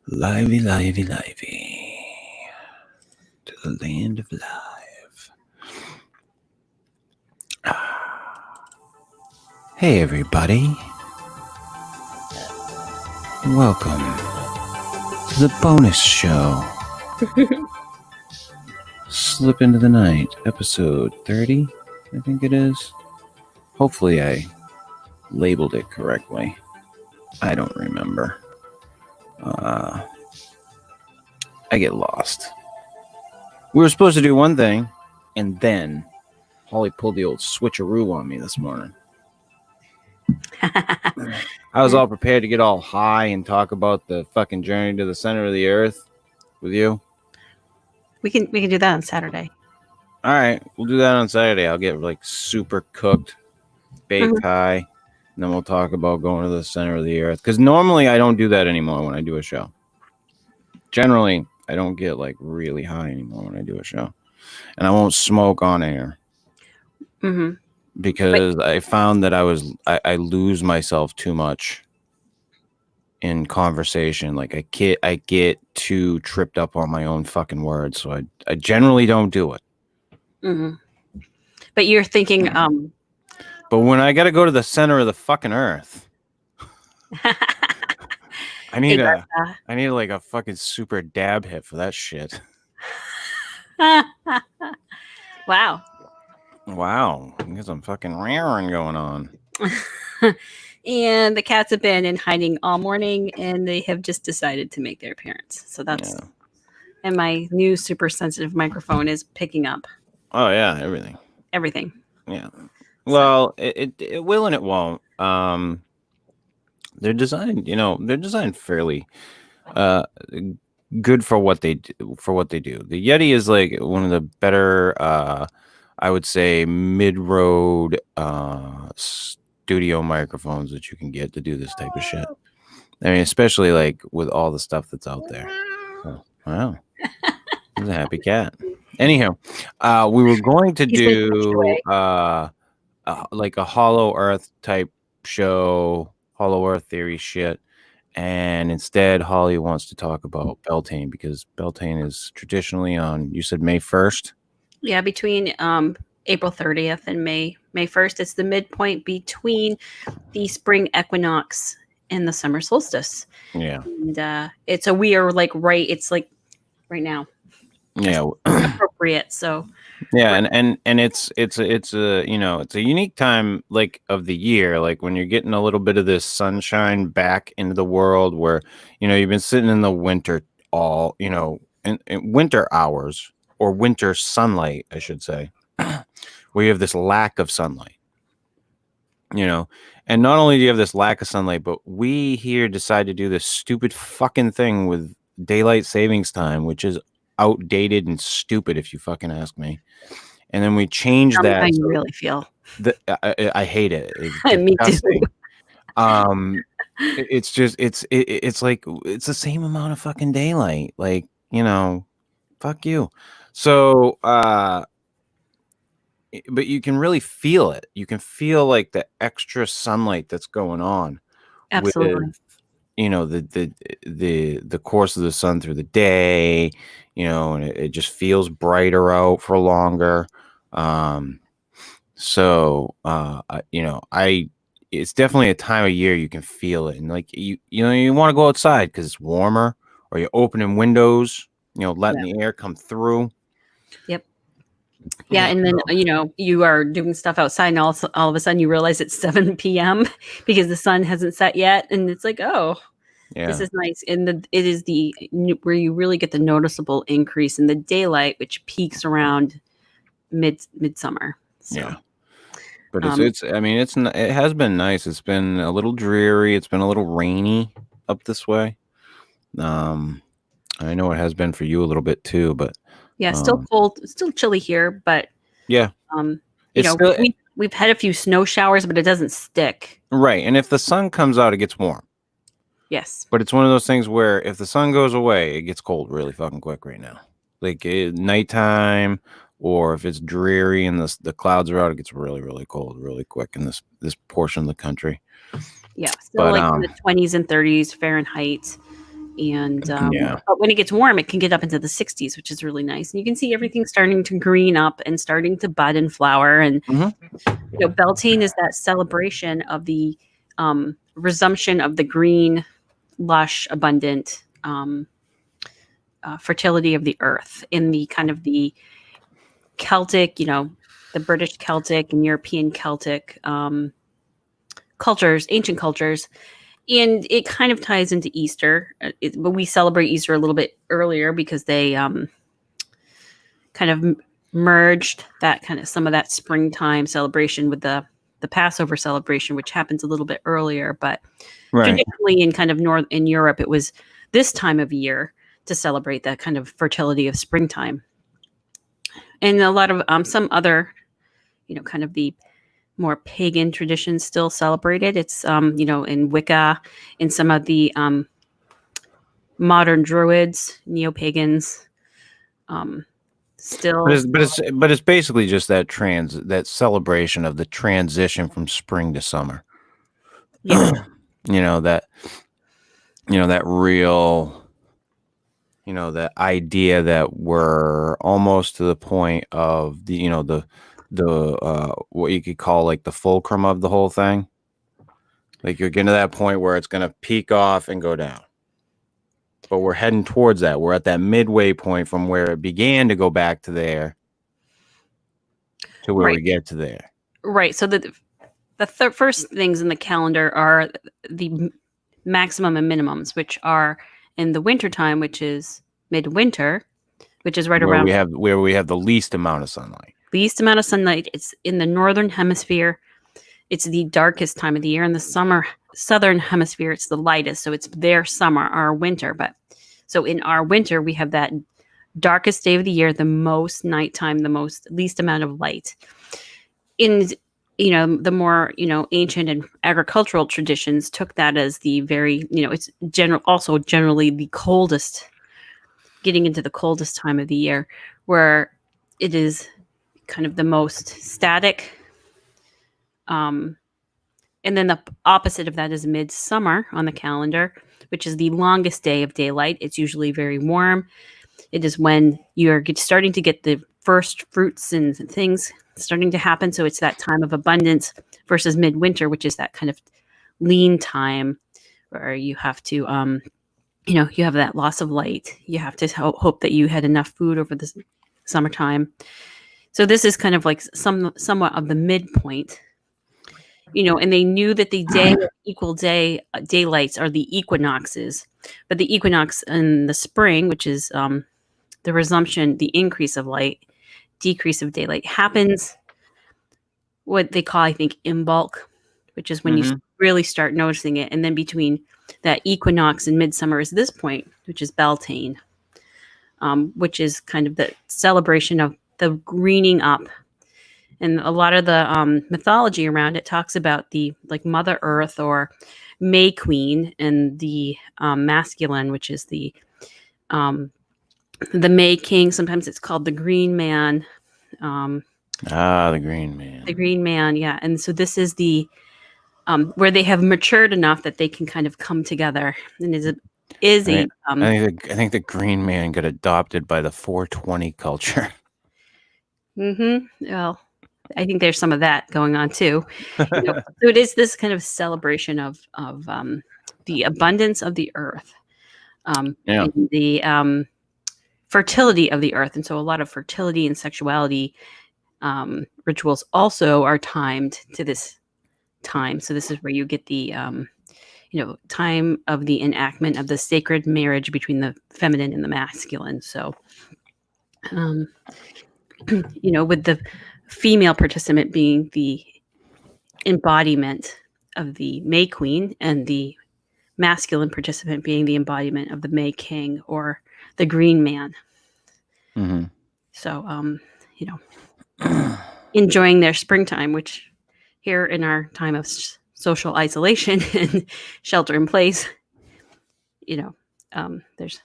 Livey, livey, livey. To the land of live. Hey, everybody. Welcome to the bonus show. Slip into the Night, episode 30, I think it is. Hopefully I labeled it correctly. I don't remember. I get lost. We were supposed to do one thing, and then Holly pulled the old switcheroo on me this morning. I was all prepared to get all high and talk about the fucking journey to the center of the earth with you. We can do that on Saturday. All right, we'll do that on Saturday. I'll get like super cooked, baked high, and then we'll talk about going to the center of the earth. Because normally I don't do that anymore when I do a show. Generally, I don't get like really high anymore when I do a show, and I won't smoke on air because I found that I lose myself too much in conversation. Like I get too tripped up on my own fucking words, so I generally don't do it. But you're thinking, but when I got to go to the center of the fucking earth, I need like a fucking super dab hit for that shit. Wow. I got some fucking raring going on. And the cats have been in hiding all morning, and they have just decided to make their appearance. So that's, and my new super sensitive microphone is picking up. Oh yeah, everything. Yeah. Well, it will and it won't. They're designed fairly good for what they do. The Yeti is like one of the better I would say mid-road studio microphones that you can get to do this type of shit. I mean, especially like with all the stuff that's out there. Oh, wow. He's a happy cat. Anyhow, we were going to do like a Hollow Earth type show, Hollow Earth theory shit. And instead, Holly wants to talk about Beltane because Beltane is traditionally on, you said May 1st? Yeah, between April 30th and May 1st. It's the midpoint between the spring equinox and the summer solstice. Yeah. And it's like right now. Yeah. Appropriate. So yeah, and it's a it's a unique time like of the year, like when you're getting a little bit of this sunshine back into the world where you've been sitting in the winter all in winter hours or winter sunlight, I should say, where you have this lack of sunlight. And not only do you have this lack of sunlight, but we here decide to do this stupid fucking thing with daylight savings time, which is outdated and stupid if you fucking ask me. And then we change that. I really feel I hate it. Me too. It's just it's like it's the same amount of fucking daylight. Like, fuck you. So but you can really feel it. You can feel like the extra sunlight that's going on. Absolutely. With, the course of the sun through the day, and it just feels brighter out for longer. It's definitely a time of year you can feel it, and like you want to go outside because it's warmer, or you're opening windows, letting the air come through. Yep. Yeah, and then you are doing stuff outside, and all of a sudden you realize it's 7 p.m. because the sun hasn't set yet, and it's like, oh, yeah, this is nice. And it is where you really get the noticeable increase in the daylight, which peaks around midsummer. So. Yeah, but it has been nice. It's been a little dreary. It's been a little rainy up this way. I know it has been for you a little bit too, but. Yeah, still cold, still chilly here, but yeah, we've had a few snow showers, but it doesn't stick. Right, and if the sun comes out, it gets warm. Yes, but it's one of those things where if the sun goes away, it gets cold really fucking quick right now. Like nighttime, or if it's dreary and the clouds are out, it gets really, really cold really quick in this portion of the country. Yeah, still But like in the 20s and 30s Fahrenheit. And yeah. but when it gets warm, it can get up into the 60s, which is really nice. And you can see everything starting to green up and starting to bud and flower. And Beltane is that celebration of the resumption of the green, lush, abundant fertility of the earth in the kind of the Celtic, the British Celtic and European Celtic cultures, ancient cultures. And it kind of ties into Easter, but we celebrate Easter a little bit earlier because they kind of merged that kind of some of that springtime celebration with the Passover celebration, which happens a little bit earlier. But traditionally, in kind of in Europe, it was this time of year to celebrate that kind of fertility of springtime. And a lot of some other, kind of the more pagan traditions still celebrated. It's in Wicca, in some of the modern Druids, neo-pagans, still. But it's basically just that celebration of the transition from spring to summer. Yeah. that real, that idea that we're almost to the point of the what you could call like the fulcrum of the whole thing. Like you're getting to that point where it's going to peak off and go down. But we're heading towards that. We're at that midway point from where it began to go back to there to where we get to there. Right. So the first things in the calendar are the maximum and minimums, which are in the wintertime, which is midwinter, which is right around where we have the least amount of sunlight. Least amount of sunlight. It's in the northern hemisphere. It's the darkest time of the year. In the southern hemisphere, it's the lightest. So it's their summer, our winter. But so in our winter, we have that darkest day of the year, the most nighttime, the least amount of light. In the more ancient and agricultural traditions took that as the very it's generally the coldest, getting into the coldest time of the year, where it is kind of the most static. And then the opposite of that is midsummer on the calendar, which is the longest day of daylight. It's usually very warm. It is when you're starting to get the first fruits and things starting to happen. So it's that time of abundance versus midwinter, which is that kind of lean time where you have to, you have that loss of light. You have to hope that you had enough food over the summertime. So this is kind of like somewhat of the midpoint. And they knew that the day of equal daylights are the equinoxes, but the equinox in the spring, which is the resumption, the increase of light, decrease of daylight, happens what they call, I think, in bulk, which is when you really start noticing it. And then between that equinox and midsummer is this point, which is Beltane, which is kind of the celebration of the greening up. And a lot of the mythology around it talks about the Mother Earth or May Queen and the masculine, which is the May King. Sometimes it's called the Green Man. The Green Man. The Green Man, yeah. And so this is the where they have matured enough that they can kind of come together. And I think the Green Man got adopted by the 420 culture. Well, I think there's some of that going on too. So it is this kind of celebration of the abundance of the earth, and the fertility of the earth. And so a lot of fertility and sexuality rituals also are timed to this time. So this is where you get the time of the enactment of the sacred marriage between the feminine and the masculine. So with the female participant being the embodiment of the May Queen and the masculine participant being the embodiment of the May King or the Green Man. So, enjoying their springtime, which here in our time of social isolation and shelter in place, there's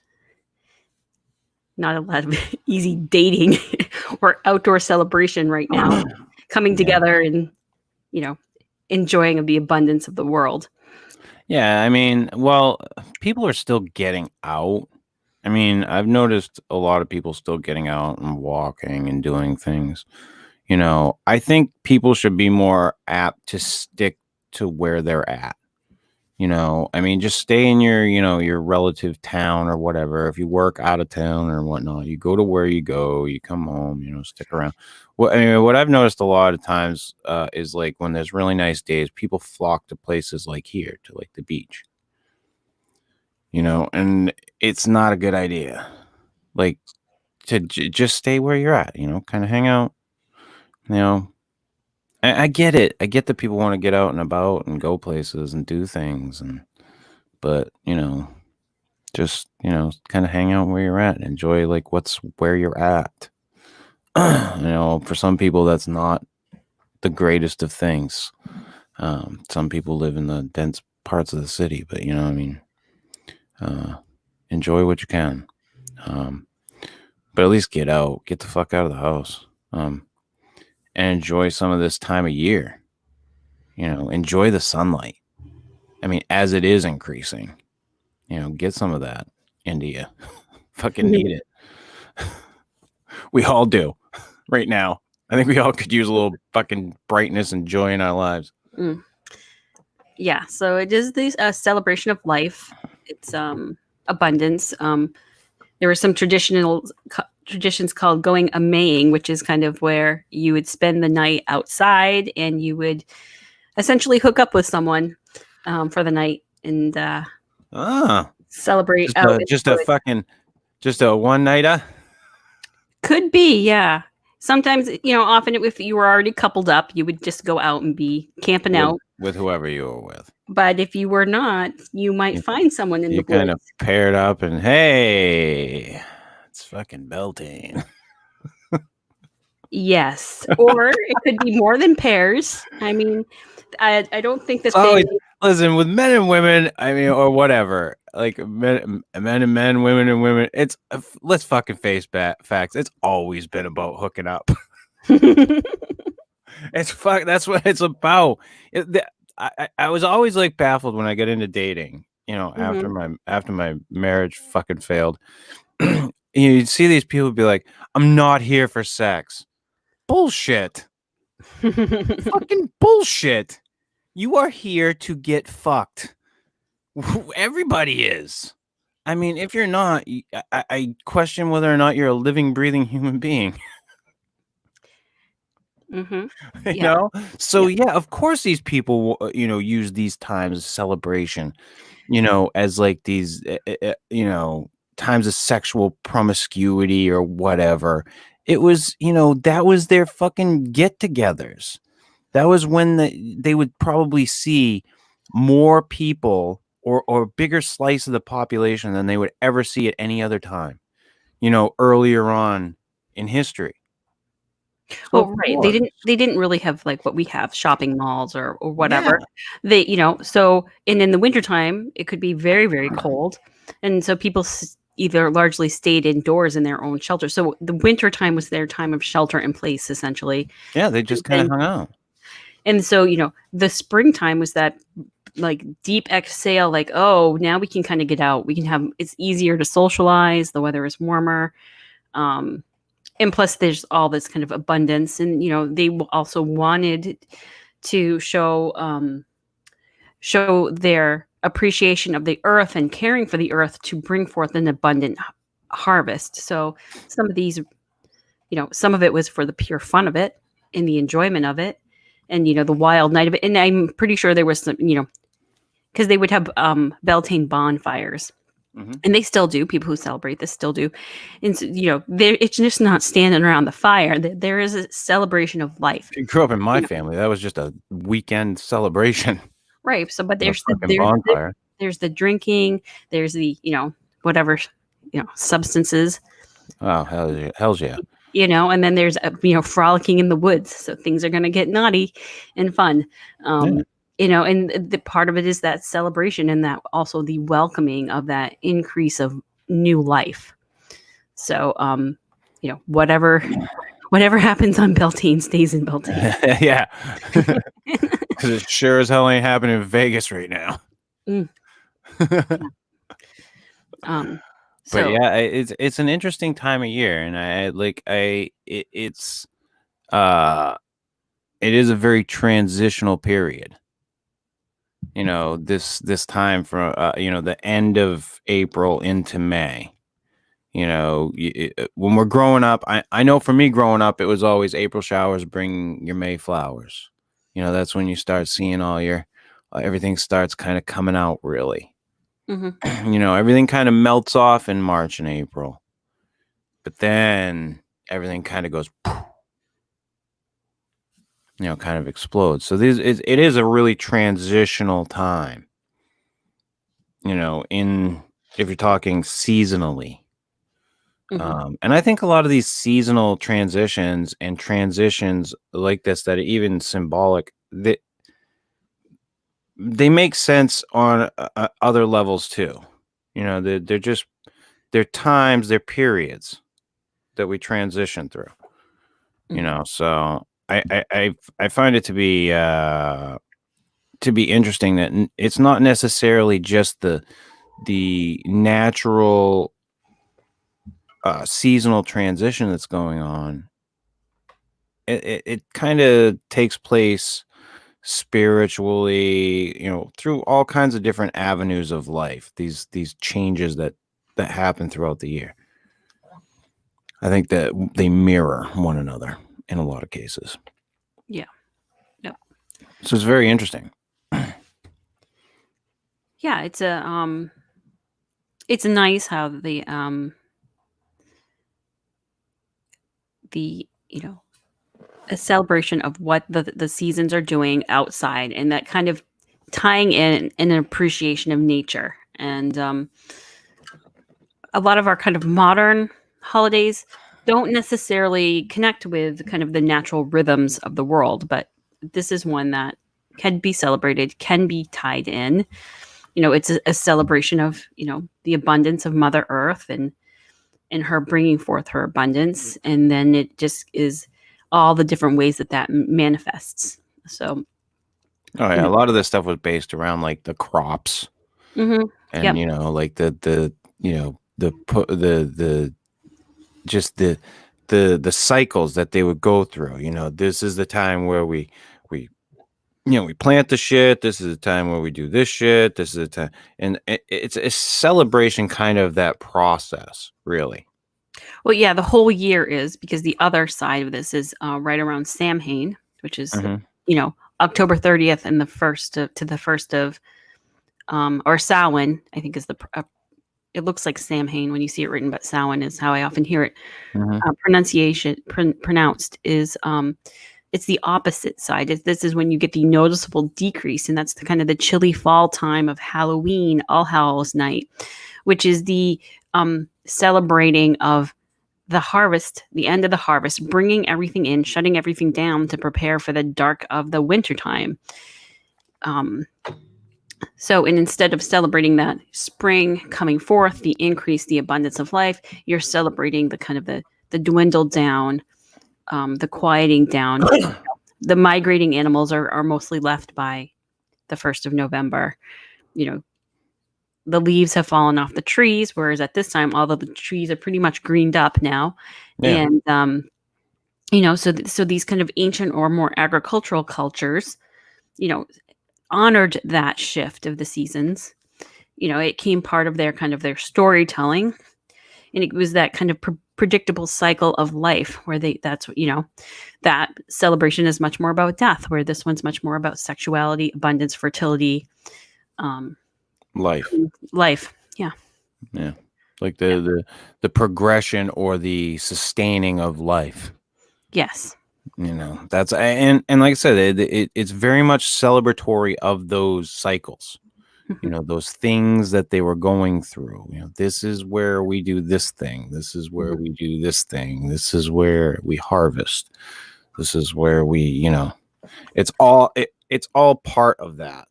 not a lot of easy dating or outdoor celebration right now, coming together and, enjoying of the abundance of the world. Yeah, I mean, well, people are still getting out. I mean, I've noticed a lot of people still getting out and walking and doing things. I think people should be more apt to stick to where they're at. I mean, just stay in your relative town or whatever. If you work out of town or whatnot, you go to where you go, you come home, stick around. I mean, what I've noticed a lot of times is like when there's really nice days, people flock to places like here, to like the beach, and it's not a good idea. Like to just stay where you're at, kind of hang out, you know. I get it. I get that people want to get out and about and go places and do things, but just kind of hang out where you're at and enjoy like what's where you're at. For some people that's not the greatest of things. Some people live in the dense parts of the city, but I mean, enjoy what you can. But at least get out, get the fuck out of the house, and enjoy some of this time of year. Enjoy the sunlight. I mean, as it is increasing, get some of that into you. Fucking need it. We all do right now. I think we all could use a little fucking brightness and joy in our lives. Yeah. So it is this celebration of life. It's abundance. There were some traditions called going a Maying, which is kind of where you would spend the night outside and you would essentially hook up with someone for the night and celebrate just a one-nighter. Could be, yeah. Sometimes, often if you were already coupled up, you would just go out and be camping out with whoever you were with. But if you were not, you might find someone in the woods. You kind of paired up and, hey, it's fucking Beltane. Yes. Or it could be more than pairs. I mean, I don't think that listen, with men and women, I mean, or whatever, like men and men, women and women, it's, let's fucking face facts. It's always been about hooking up. That's what it's about. I was always like baffled when I get into dating, after my marriage fucking failed. You'd see these people be like, I'm not here for sex. Bullshit. Fucking bullshit. You are here to get fucked. Everybody is. I mean, if you're not, I question whether or not you're a living, breathing human being. So yeah, of course these people use these times of celebration as like these times of sexual promiscuity or whatever. It was that was their fucking get-togethers. That was when they would probably see more people or bigger slice of the population than they would ever see at any other time earlier on in history. Well, right. They didn't really have like what we have, shopping malls or whatever. Yeah. They, so and in the wintertime, it could be very, very cold. And so people either largely stayed indoors in their own shelter. So the wintertime was their time of shelter in place, essentially. Yeah, they just kind of hung out. And so, the springtime was that like deep exhale, like, oh, now we can kind of get out. We can it's easier to socialize. The weather is warmer. And plus, there's all this kind of abundance, and they also wanted to show their appreciation of the earth and caring for the earth to bring forth an abundant harvest. So some of these, some of it was for the pure fun of it and the enjoyment of it, and the wild night of it. And I'm pretty sure there was some, because they would have Beltane bonfires. Mm-hmm. And they still do. People who celebrate this still do. And so, it's just not standing around the fire. There is a celebration of life. If you grew up in my family, that was just a weekend celebration. Right. So, but there's the drinking. There's the, whatever, substances. Oh, hell's yeah. And then there's, frolicking in the woods. So things are going to get naughty and fun. And the part of it is that celebration and that also the welcoming of that increase of new life. So, whatever Whatever happens on Beltane stays in Beltane. Yeah. Because it sure as hell ain't happening in Vegas right now. But yeah, it's an interesting time of year, and it is a very transitional period. This time from the end of April into May. When we're growing up, I know for me growing up, it was always April showers bring your May flowers. That's when you start seeing all your everything starts kind of coming out really. Mm-hmm. Everything kind of melts off in March and April, but then everything kind of goes, kind of explodes. So it is a really transitional time, if you're talking seasonally. Mm-hmm. And I think a lot of these seasonal transitions and transitions like this that are even symbolic, they make sense on other levels too. They're times, they're periods that we transition through. So I find it to be interesting that it's not necessarily just the natural seasonal transition that's going on. It kind of takes place spiritually, through all kinds of different avenues of life. These changes that happen throughout the year. I think that they mirror one another in a lot of cases. Yeah. Yep. So it's very interesting. Yeah, it's nice how the a celebration of what the seasons are doing outside, and that kind of tying in an appreciation of nature. And a lot of our kind of modern holidays don't necessarily connect with kind of the natural rhythms of the world, but this is one that can be celebrated, can be tied in. It's a celebration of, the abundance of Mother Earth and her bringing forth her abundance. And then it just is all the different ways that manifests. So, a lot of this stuff was based around like the crops, mm-hmm. and Yep. like the cycles that they would go through. This is the time where we plant the shit. This is the time where we do this shit. This is the time, and it's a celebration, kind of that process, really. Well, yeah, the whole year is, because the other side of this is right around Samhain, which is October 30th and the 1st to the 1st of or Samhain, I think is it looks like Samhain when you see it written, but Samhain is how I often hear it pronounced. Is it's the opposite side. This is when you get the noticeable decrease, and that's the kind of the chilly fall time of Halloween, All Hallows Night, which is the celebrating of the harvest, the end of the harvest, bringing everything in, shutting everything down to prepare for the dark of the wintertime. So, and instead of celebrating that spring coming forth, the increase, the abundance of life, you're celebrating the kind of the dwindled down, the quieting down. The migrating animals are mostly left by the 1st of November. The leaves have fallen off the trees, whereas at this time, all of the trees are pretty much greened up now. Yeah. And, so these kind of ancient or more agricultural cultures, honored that shift of the seasons. It came part of their kind of their storytelling. And it was that kind of predictable cycle of life where that celebration is much more about death, where this one's much more about sexuality, abundance, fertility, life. Yeah. Like the progression or the sustaining of life. Yes. That's and like I said, it's very much celebratory of those cycles. Those things that they were going through. This is where we do this thing. This is where we do this thing. This is where we harvest. This is where we, it's all part of that.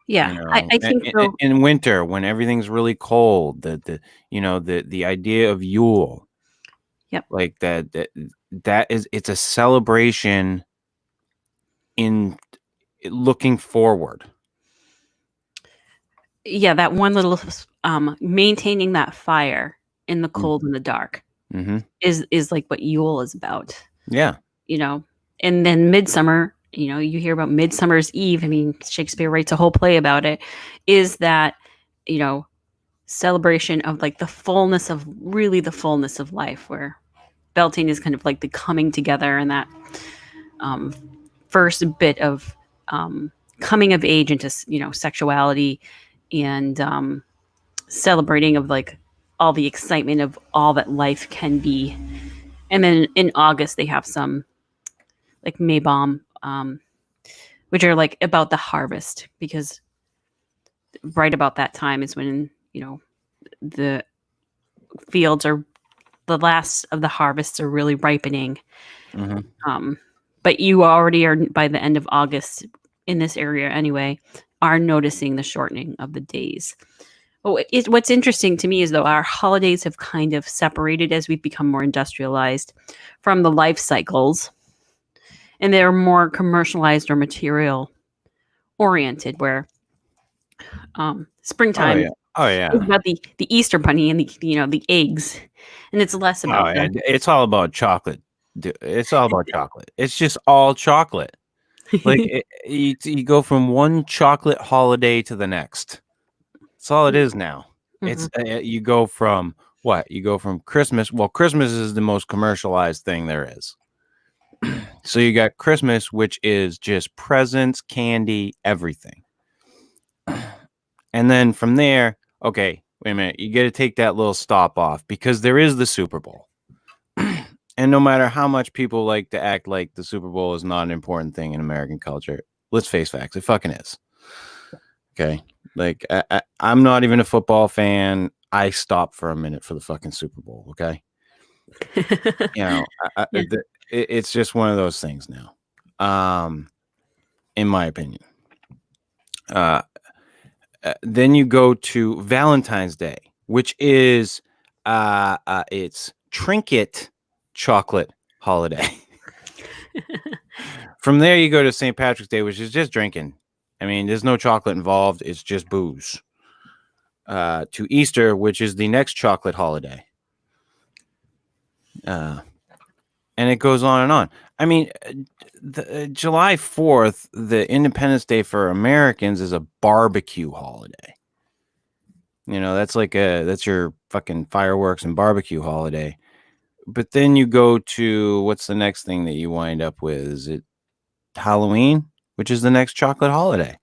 Yeah, I think so. In winter, when everything's really cold, the idea of Yule, Yep. Like it's a celebration in looking forward. Yeah, that one little maintaining that fire in the cold and the dark is like what Yule is about. Yeah. And then Midsummer, you hear about Midsummer's Eve. I mean, Shakespeare writes a whole play about it. Is that, celebration of like the fullness of life, where Beltane is kind of like the coming together and that first bit of coming of age into sexuality and celebrating of like all the excitement of all that life can be. And then in August they have some like Maybom, which are like about the harvest, because right about that time is when the fields are, the last of the harvests are really ripening. But you already are, by the end of August in this area anyway, are noticing the shortening of the days. What's interesting to me is, though, our holidays have kind of separated as we've become more industrialized from the life cycles, and they're more commercialized or material oriented, where springtime is about the Easter bunny and the eggs, and it's less about it's all about chocolate. It's all about chocolate. It's just all chocolate. Like you go from one chocolate holiday to the next. That's all it is now. It's you go from what? You go from Christmas. Well, Christmas is the most commercialized thing there is. So you got Christmas, which is just presents, candy, everything. And then from there, okay, wait a minute, you got to take that little stop off, because there is the Super Bowl. And no matter how much people like to act like the Super Bowl is not an important thing in American culture, let's face facts, it fucking is. Okay. Like, I'm not even a football fan. I stop for a minute for the fucking Super Bowl. Okay. It's just one of those things now. In my opinion. Then you go to Valentine's Day, which is it's trinket chocolate holiday. From there you go to St. Patrick's Day, which is just drinking. I mean, there's no chocolate involved. It's just booze. To Easter, which is the next chocolate holiday. And it goes on and on. I mean, July 4th, the Independence Day for Americans, is a barbecue holiday. That's that's your fucking fireworks and barbecue holiday. But then you go to, what's the next thing that you wind up with? Is it Halloween, which is the next chocolate holiday?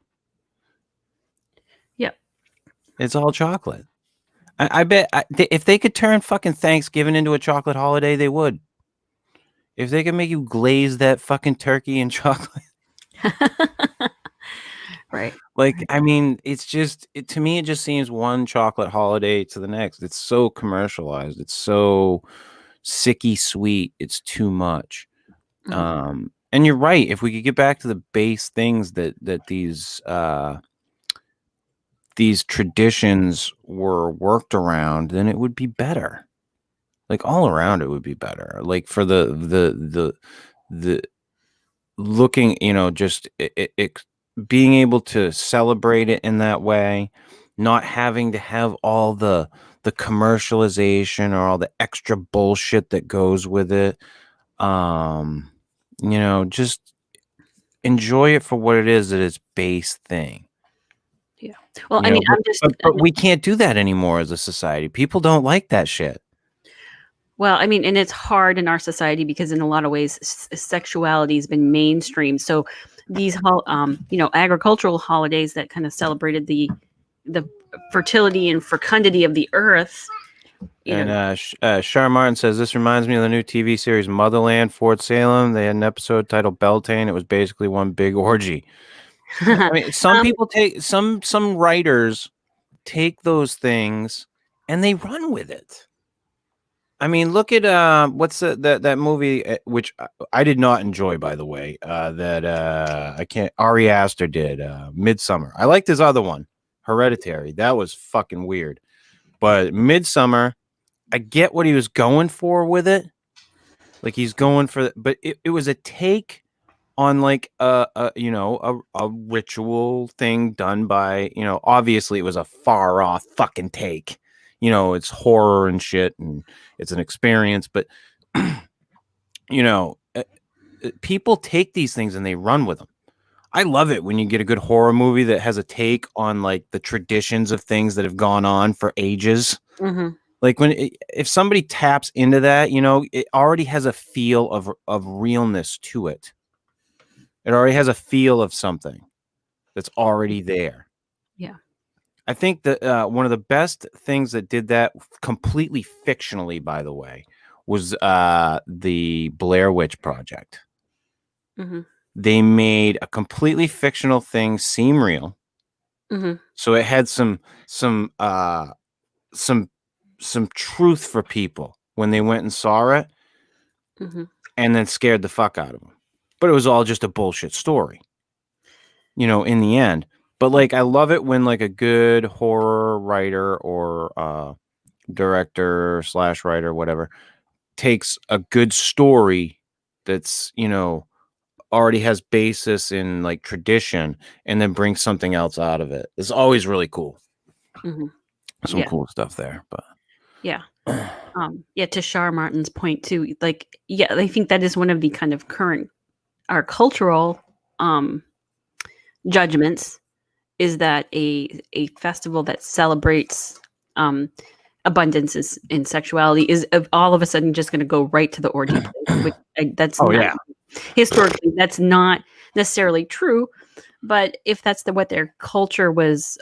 Yep. It's all chocolate. I bet if they could turn fucking Thanksgiving into a chocolate holiday, they would. If they could make you glaze that fucking turkey in chocolate. Right. Like, I mean, it's just, to me, it just seems one chocolate holiday to the next. It's so commercialized. It's so sicky sweet. It's too much. And you're right. If we could get back to the base things that these traditions were worked around, then it would be better. Like, all around it would be better. Like, for the looking, just it being able to celebrate it in that way, not having to have all the commercialization or all the extra bullshit that goes with it. Just enjoy it for what it is, that it's base thing. Yeah. Well, I mean, but we can't do that anymore as a society. People don't like that shit. Well, I mean, and it's hard in our society because in a lot of ways, sexuality has been mainstream. So these, agricultural holidays that kind of celebrated the fertility and fecundity of the earth. Shar Martin says, this reminds me of the new TV series Motherland, Fort Salem. They had an episode titled Beltane. It was basically one big orgy. I mean, some people some writers take those things and they run with it. I mean, look at what's that movie, which I did not enjoy, by the way. Ari Aster did, Midsummer. I liked his other one, Hereditary. That was fucking weird. But Midsummer, I get what he was going for with it, Like he's going for, but it was a take on like a ritual thing done by, obviously it was a far off fucking take. It's horror and shit, and it's an experience, but people take these things and they run with them. I love it when you get a good horror movie that has a take on like the traditions of things that have gone on for ages. Mm-hmm. Like if somebody taps into that, it already has a feel of realness to it. It already has a feel of something that's already there. Yeah. I think that one of the best things that did that completely fictionally, by the way, was the Blair Witch Project. Mm-hmm. They made a completely fictional thing seem real. Mm-hmm. So it had some truth for people when they went and saw it, mm-hmm. and then scared the fuck out of them. But it was all just a bullshit story, in the end. But like, I love it when like a good horror writer or director / writer, whatever, takes a good story that's, already has basis in like tradition and then brings something else out of it. It's always really cool. Mm-hmm. Some cool stuff there, but yeah. To Shar Martin's point too, like, I think that is one of the kind of current, our cultural judgments, is that a festival that celebrates abundance in sexuality is all of a sudden just going to go right to the orgy place, which that's historically that's not necessarily true, but if that's what their culture was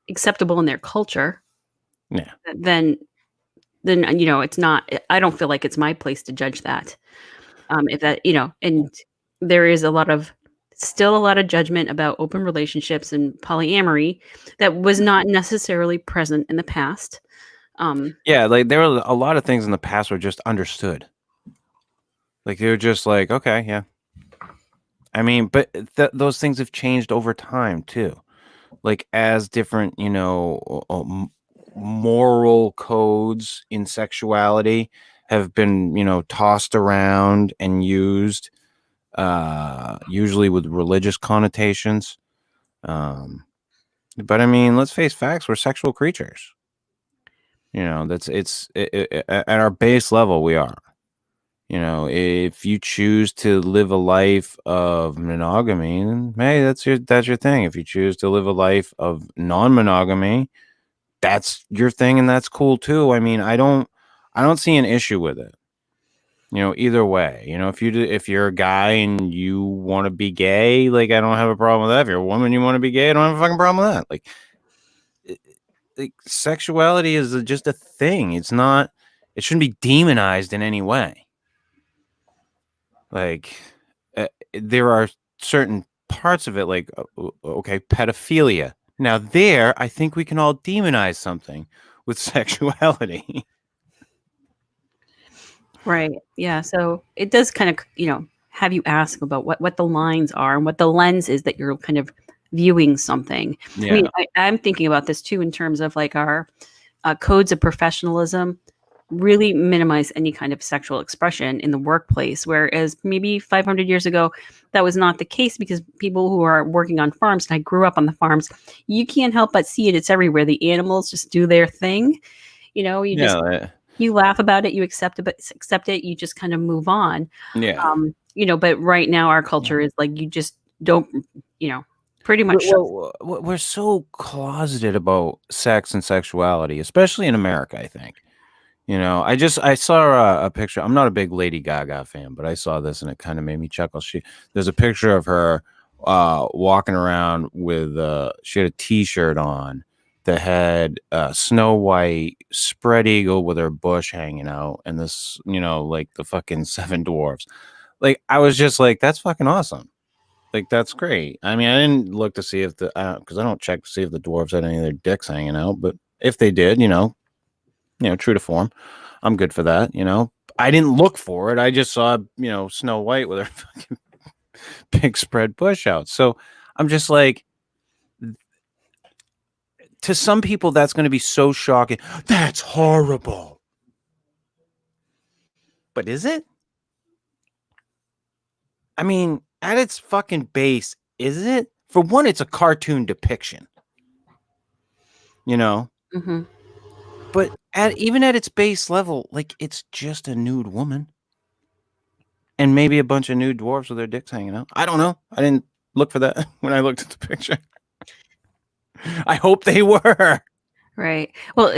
acceptable in their culture, then it's not. I don't feel like it's my place to judge that. If that, and there is still a lot of judgment about open relationships and polyamory that was not necessarily present in the past. Like there were a lot of things in the past were just understood. Like they were just like, okay, yeah. I mean, but those things have changed over time too. Like as different, moral codes in sexuality have been, tossed around and used, usually with religious connotations. But I mean, let's face facts: we're sexual creatures. At our base level, we are. If you choose to live a life of monogamy, then hey, that's your thing. If you choose to live a life of non-monogamy, that's your thing, and that's cool too. I mean, I don't see an issue with it. Either way. If you're a guy and you want to be gay, like I don't have a problem with that. If you're a woman, you want to be gay, I don't have a fucking problem with that. Like sexuality is just a thing. It shouldn't be demonized in any way. Like there are certain parts of it, like okay, pedophilia. Now there, I think we can all demonize something with sexuality. Right. Yeah. So it does kind of, have you ask about what the lines are and what the lens is that you're kind of viewing something. Yeah. I mean, I'm thinking about this too in terms of like our codes of professionalism really minimize any kind of sexual expression in the workplace, whereas maybe 500 years ago that was not the case, because people who are working on farms, and I grew up on the farms, you can't help but see it. It's everywhere. The animals just do their thing. You laugh about it, you accept it, you just kind of move on. Yeah. But right now our culture is like, you just don't, pretty much. We're so closeted about sex and sexuality, especially in America, I think. I saw a picture. I'm not a big Lady Gaga fan, but I saw this and it kind of made me chuckle. There's a picture of her walking around with she had a t-shirt on that had Snow White spread eagle with her bush hanging out, and this, like the fucking 7 dwarfs. Like I was just like, that's fucking awesome. Like that's great. I mean, I didn't look to see if because I don't check to see if the dwarves had any of their dicks hanging out, but if they did, true to form, I'm good for that. I didn't look for it. I just saw, Snow White with her fucking big spread bush out. So I'm just like, to some people, that's going to be so shocking. That's horrible. But is it? I mean, at its fucking base, is it? For one, it's a cartoon depiction. You know? Mm-hmm. But even at its base level, like, it's just a nude woman. And maybe a bunch of nude dwarves with their dicks hanging out. I don't know. I didn't look for that when I looked at the picture. I hope they were. Right. Well,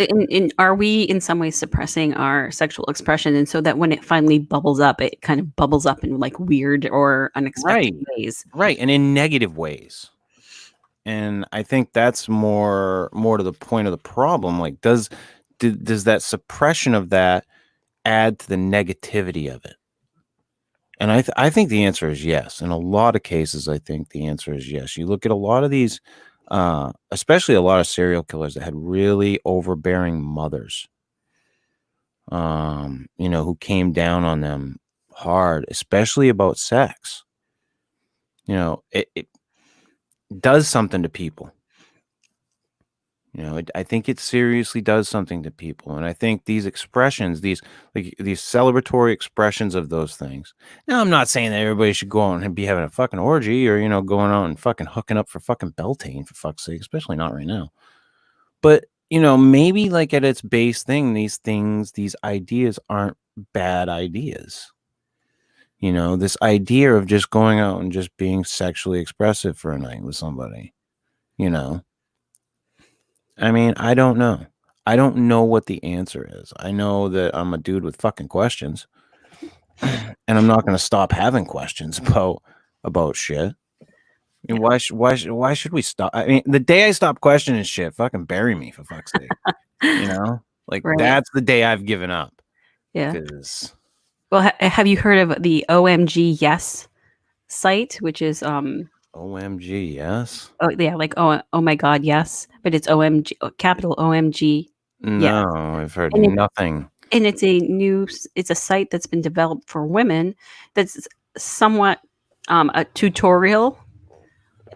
are we in some ways suppressing our sexual expression, and so that when it finally bubbles up, it kind of bubbles up in like weird or unexpected ways? Right, and in negative ways. And I think that's more to the point of the problem. Like, does that suppression of that add to the negativity of it? And I think the answer is yes. In a lot of cases, I think the answer is yes. You look at a lot of these, especially a lot of serial killers that had really overbearing mothers, who came down on them hard, especially about sex. It does something to people. I think it seriously does something to people. And I think these expressions, these celebratory expressions of those things. Now, I'm not saying that everybody should go out and be having a fucking orgy or, going out and fucking hooking up for fucking Beltane, for fuck's sake, especially not right now. But, maybe like at its base thing, these ideas aren't bad ideas. This idea of just going out and just being sexually expressive for a night with somebody, I mean, I don't know. I don't know what the answer is. I know that I'm a dude with fucking questions, and I'm not going to stop having questions about shit. I mean, why should we stop? I mean, the day I stop questioning shit, fucking bury me, for fuck's sake. Like, Right. That's the day I've given up. Yeah. Well, have you heard of the OMG Yes site, which is OMG Yes? Oh yeah, like oh my God yes, but it's OMG, capital OMG. No, I've heard nothing. And it's a site that's been developed for women that's somewhat a tutorial,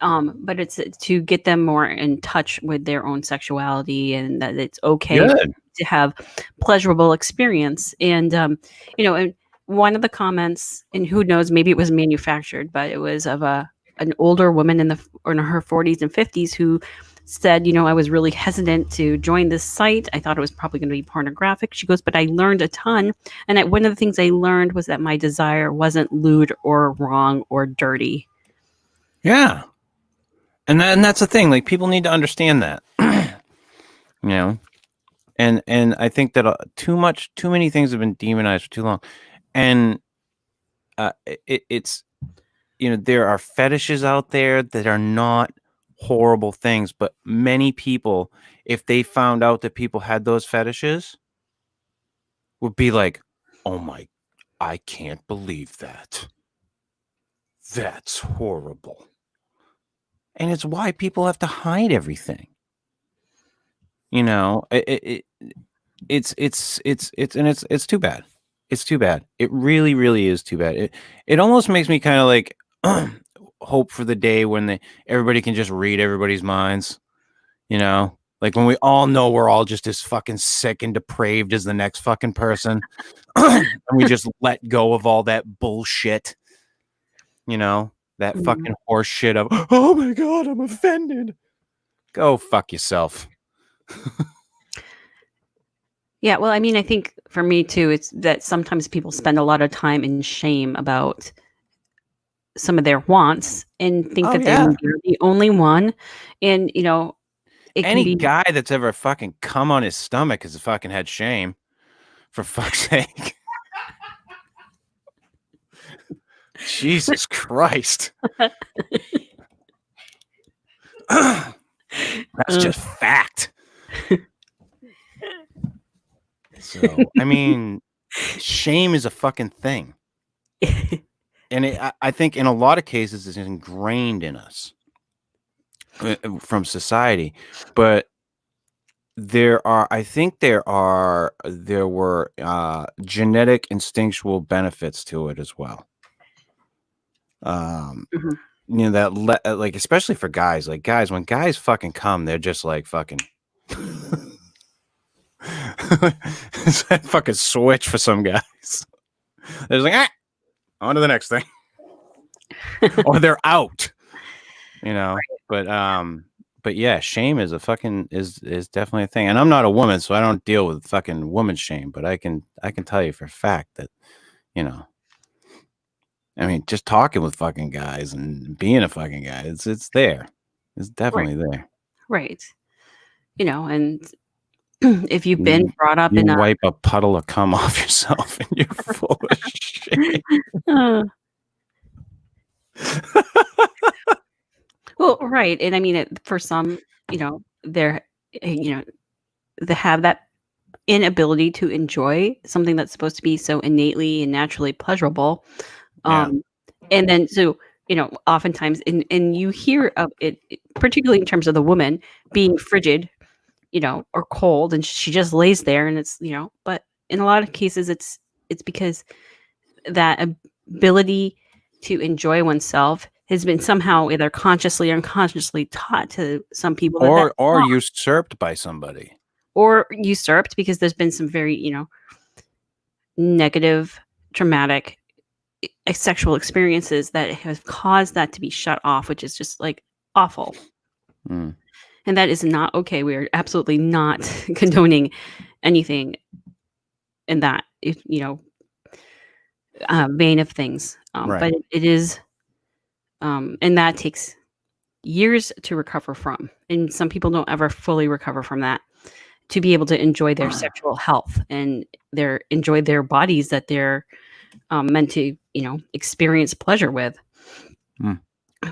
but it's to get them more in touch with their own sexuality and that it's okay to have pleasurable experience. And and one of the comments, and who knows, maybe it was manufactured, but it was of an older woman in her 40s and 50s who said, I was really hesitant to join this site. I thought it was probably going to be pornographic. She goes, but I learned a ton. And one of the things I learned was that my desire wasn't lewd or wrong or dirty. Yeah. And that's the thing. Like, people need to understand that, and I think that too many things have been demonized for too long. And it's, there are fetishes out there that are not horrible things, but many people, if they found out that people had those fetishes, would be like, oh my, I can't believe that. That's horrible. And it's why people have to hide everything. It's too bad. It's too bad. It really, really is too bad. It almost makes me kind of like hope for the day when everybody can just read everybody's minds. Like when we all know we're all just as fucking sick and depraved as the next fucking person, and we just let go of all that bullshit. That fucking horse shit of, oh my God, I'm offended. Go fuck yourself. Yeah, well, I mean, I think for me too, it's that sometimes people spend a lot of time in shame about some of their wants and think that they're the only one. And, any guy that's ever fucking come on his stomach has fucking had shame, for fuck's sake. Jesus Christ. That's just fact. So, I mean, shame is a fucking thing. And I think in a lot of cases it's ingrained in us from society. But there were genetic instinctual benefits to it as well. That like, especially for guys, like when guys fucking come, they're just like fucking it's that fucking switch for some guys. They're just like, on to the next thing. Or they're out. But yeah, shame is is definitely a thing. And I'm not a woman, so I don't deal with fucking woman shame, but I can tell you for a fact that, I mean, just talking with fucking guys and being a fucking guy, it's there. It's definitely there. Right. And if you've been brought up you in wipe a puddle of cum off yourself and you're full of shit. Well, right. And I mean, for some, they have that inability to enjoy something that's supposed to be so innately and naturally pleasurable. And then, so, oftentimes, and you hear of it, particularly in terms of the woman being frigid, or cold, and she just lays there, and it's, but in a lot of cases, it's because that ability to enjoy oneself has been somehow either consciously or unconsciously taught to some people, or usurped by somebody, or usurped because there's been some very, negative, traumatic sexual experiences that have caused that to be shut off, which is just like awful. And that is not okay. We are absolutely not condoning anything in that, vein of things. Right. But it is, and that takes years to recover from. And some people don't ever fully recover from that, to be able to enjoy their sexual health and enjoy their bodies that they're meant to, experience pleasure with.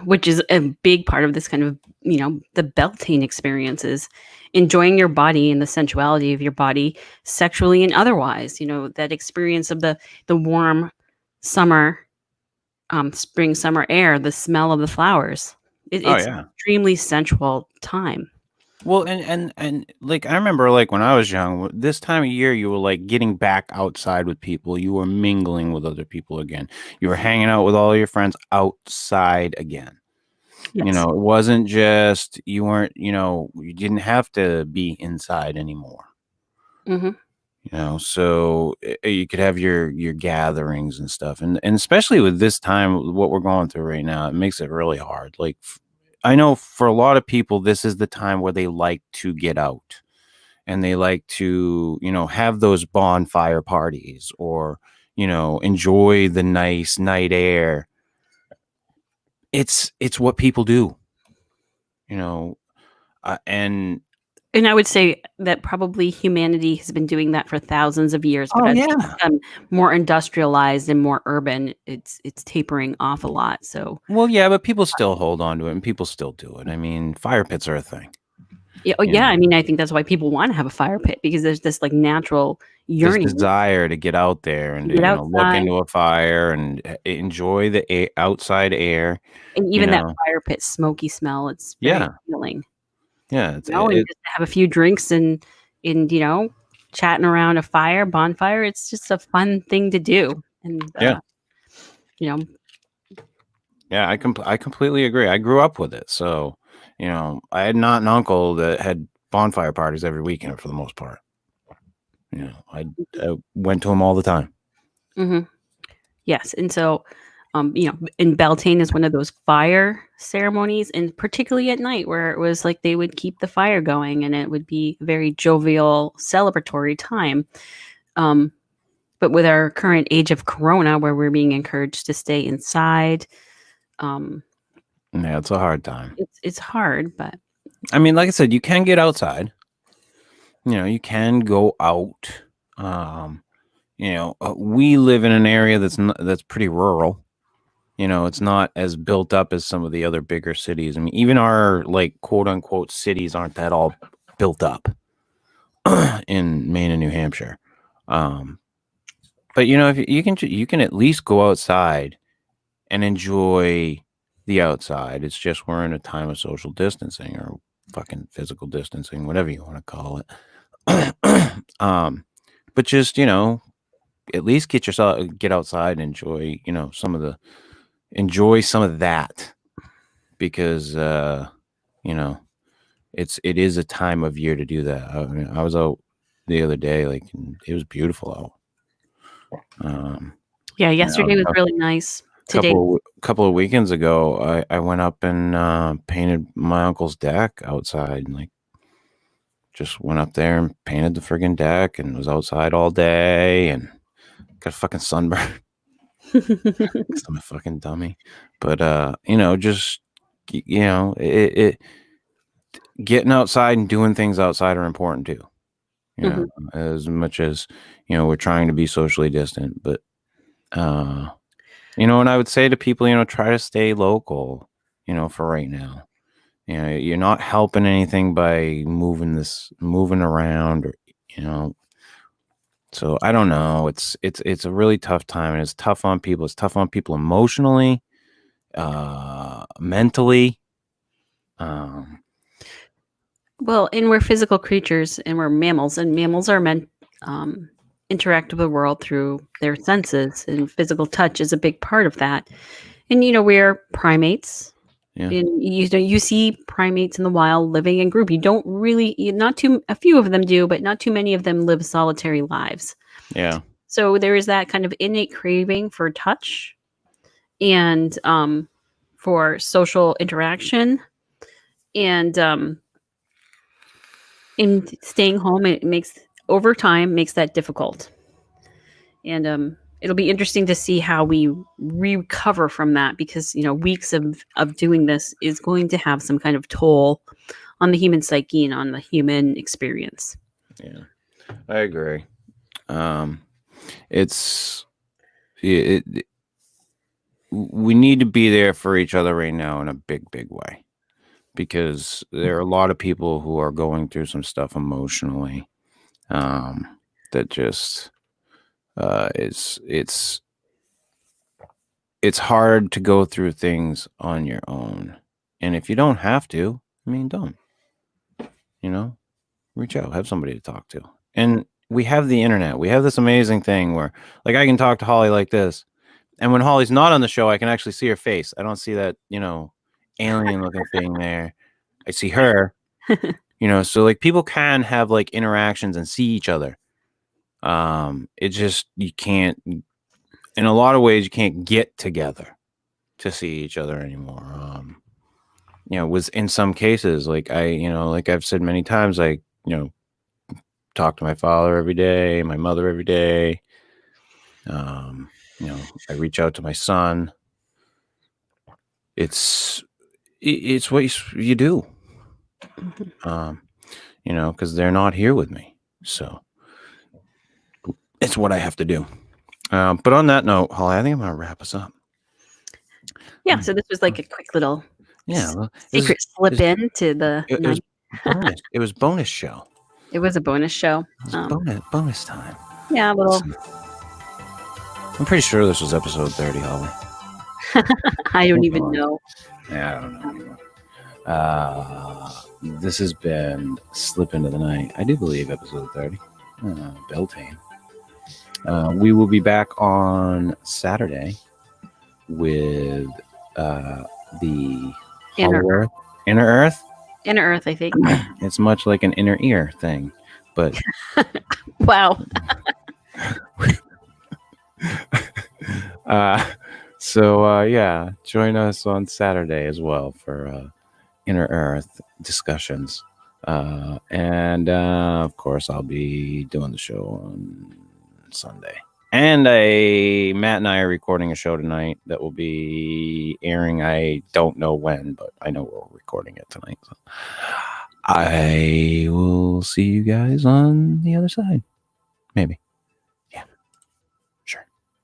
Which is a big part of this kind of, the Beltane experience is enjoying your body and the sensuality of your body sexually and otherwise, that experience of the warm summer, spring, summer air, the smell of the flowers. It's an extremely sensual time. Well, and like, I remember, like, when I was young, this time of year, you were like getting back outside with people. You were mingling with other people again. You were hanging out with all your friends outside again. Yes. It wasn't just, you weren't, you didn't have to be inside anymore. So you could have your gatherings and stuff. And especially with this time, what we're going through right now, it makes it really hard. Like, I know for a lot of people, this is the time where they like to get out and they like to, have those bonfire parties or, enjoy the nice night air. It's what people do, and I would say that probably humanity has been doing that for thousands of years, but as it's become more industrialized and more urban, it's tapering off a lot. So, well, yeah, but people still hold on to it and people still do it. I mean, fire pits are a thing. Yeah. I mean, I think that's why people want to have a fire pit, because there's this like natural yearning, this desire to get out there and to, look into a fire and enjoy the outside air. And even that fire pit smoky smell, it's very appealing. Yeah, and just have a few drinks and chatting around a bonfire. It's just a fun thing to do. And yeah, I completely agree. I grew up with it, so I had not an uncle that had bonfire parties every weekend for the most part. I went to them all the time. Yes, and so in Beltane is one of those fire ceremonies, and particularly at night, where it was like they would keep the fire going and it would be a very jovial, celebratory time. But with our current age of Corona, where we're being encouraged to stay inside, yeah, it's a hard time. It's hard, but I mean, like I said, you can get outside. You can go out. We live in an area that's pretty rural. It's not as built up as some of the other bigger cities. I mean, even our like quote unquote cities aren't that all built up in Maine and New Hampshire. But if you can at least go outside and enjoy the outside. It's just we're in a time of social distancing or fucking physical distancing, whatever you want to call it. But just at least get outside and enjoy enjoy some of that, because it is a time of year to do that. I was out the other day, like, it was beautiful out. Yeah, yesterday was really nice. Today, couple of weekends ago, I went up and painted my uncle's deck outside, and like just went up there and painted the friggin' deck, and was outside all day, and got a fucking sunburn. Because I'm a fucking dummy. But just it getting outside and doing things outside are important too. As much as we're trying to be socially distant, but and I would say to people, try to stay local, for right now. You're not helping anything by moving around, or so I don't know. It's a really tough time, and it's tough on people. It's tough on people emotionally, mentally. Well, and we're physical creatures, and we're mammals, and mammals are meant interact with the world through their senses, and physical touch is a big part of that. And we're primates. Yeah. And you see primates in the wild living in group. You don't really, a few of them do, but not too many of them live solitary lives. Yeah. So there is that kind of innate craving for touch and for social interaction. And in staying home, it makes that difficult. And it'll be interesting to see how we recover from that, because weeks of doing this is going to have some kind of toll on the human psyche and on the human experience. Yeah, I agree. We need to be there for each other right now in a big way, because there are a lot of people who are going through some stuff emotionally that just it's hard to go through things on your own. And if you don't have to, don't. Reach out, have somebody to talk to. And we have the internet. We have this amazing thing where, like, I can talk to Holly like this, and when Holly's not on the show, I can actually see her face. I don't see that, alien looking thing there. I see her. So like people can have like interactions and see each other. It just, you can't, in a lot of ways, you can't get together to see each other anymore. Was in some cases, like like I've said many times, I talk to my father every day, my mother every day. I reach out to my son. It's what you do. Because they're not here with me, so it's what I have to do. But on that note, Holly, I think I'm gonna wrap us up. Yeah, so this was like a quick little secret slip into the night. It was bonus show. It was a bonus show. Bonus time. Yeah, a little. I'm pretty sure this was episode 30, Holly. I don't even know. Yeah, I don't know anymore. This has been Slip Into the Night. I do believe episode 30. Beltane. We will be back on Saturday with the Inner Earth. Inner Earth? Inner Earth, I think. It's much like an inner ear thing, but wow. Yeah, join us on Saturday as well for Inner Earth discussions. And of course, I'll be doing the show on Sunday. And Matt and I are recording a show tonight that will be airing. I don't know when, but I know we're recording it tonight. So I will see you guys on the other side. Maybe.